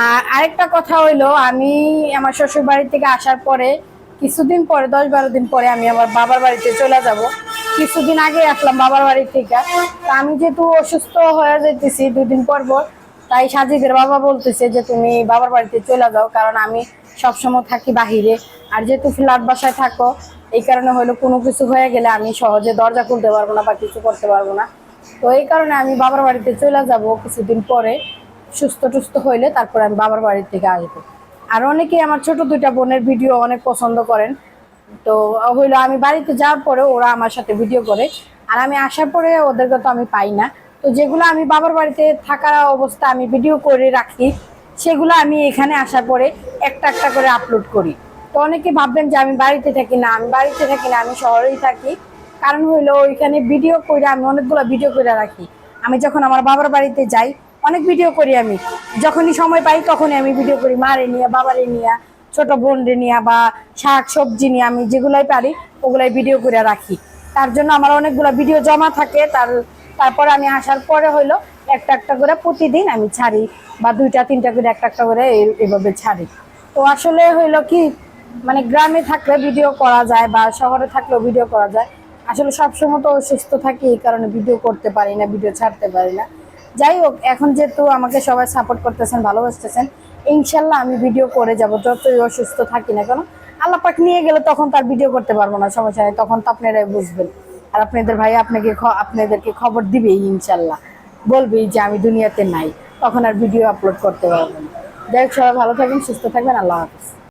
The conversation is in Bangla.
আর আরেকটা কথা হইলো, আমি আমার শ্বশুর বাড়ি থেকে আসার পরে কিছুদিন পরে 10-12 দিন পরে আমি আমার বাবার বাড়িতে চলে যাব। কিছুদিন আগে আসলাম বাবার বাড়ি থেকে। তো আমি যেহেতু অসুস্থ হয়ে যাইতেছি 2 দিন পর পর, তাই সাজিদের বাবা বলতেছে যে তুমি বাবার বাড়িতে চলে যাও, কারণ আমি সবসময় থাকি বাহিরে। আর যেহেতু ফ্ল্যাট বাসায় থাকো, এই কারণে হলো কোনো কিছু হয়ে গেলে আমি সহজে দরজা খুলতে পারবো না বা কিছু করতে পারবো না। তো এই কারণে আমি বাবার বাড়িতে চলে যাব কিছুদিন পরে, সুস্থ টুস্থ হইলে তারপরে আমি বাবার বাড়ি থেকে আসবো। আর অনেকেই আমার ছোট 2টা বোনের ভিডিও অনেক পছন্দ করেন। তো হইলো আমি বাড়িতে যাওয়ার পরে ওরা আমার সাথে ভিডিও করে, আর আমি আসার পরে ওদেরকে তো আমি পাই না। তো যেগুলো আমি বাবার বাড়িতে থাকার অবস্থা আমি ভিডিও করে রাখি, সেগুলো আমি এখানে আসার পরে একটা একটা করে আপলোড করি। তো অনেকে ভাববেন যে আমি বাড়িতে থাকি না, আমি বাড়িতে থাকি না, আমি শহরেই থাকি। কারণ হইলো ওইখানে ভিডিও করে আমি অনেকগুলো ভিডিও করে রাখি। আমি যখন আমার বাবার বাড়িতে যাই অনেক ভিডিও করি, আমি যখনই সময় পাই তখনই আমি ভিডিও করি, মারে নিয়ে বাবারে নিয়ে ছোট বোনরে নিয়ে বা শাক সবজি নিয়ে, আমি যেগুলাই পারি ওগুলাই ভিডিও করে রাখি। তার জন্য আমার অনেকগুলো ভিডিও জমা থাকে। তারপরে আমি আসার পরে হইলো একটা একটা করে প্রতিদিন আমি ছাড়ি, বা 2টা 3টা করে একটা একটা করে এইভাবে ছাড়ি। তো আসলে হইলো কি, মানে গ্রামে থাকলে ভিডিও করা যায় বা শহরে থাকলেও ভিডিও করা যায়। আসলে সবসময় তো অসুস্থ থাকি, এই কারণে ভিডিও করতে পারি না, ভিডিও ছাড়তে পারি না। যাই হোক, এখন যেহেতু আমাকে সবাই সাপোর্ট করতেছেন, ভালোবাসতেছেন, ইনশাল্লাহ আমি ভিডিও করে যাব যতই অসুস্থ থাকি না কেন। আল্লাহ পাক নিয়ে গেলে তখন তার ভিডিও করতে পারবো না, সমস্যা নেই, তখন তো আপনারাই বুঝবেন। আর আপনাদের ভাই আপনাদেরকে খবর দিবেই ইনশাল্লাহ, বলবেই যে আমি দুনিয়াতে নাই, তখন আর ভিডিও আপলোড করতে পারবো না। যাই হোক, সবাই ভালো থাকবেন, সুস্থ থাকবেন, আল্লাহ হাফিজ।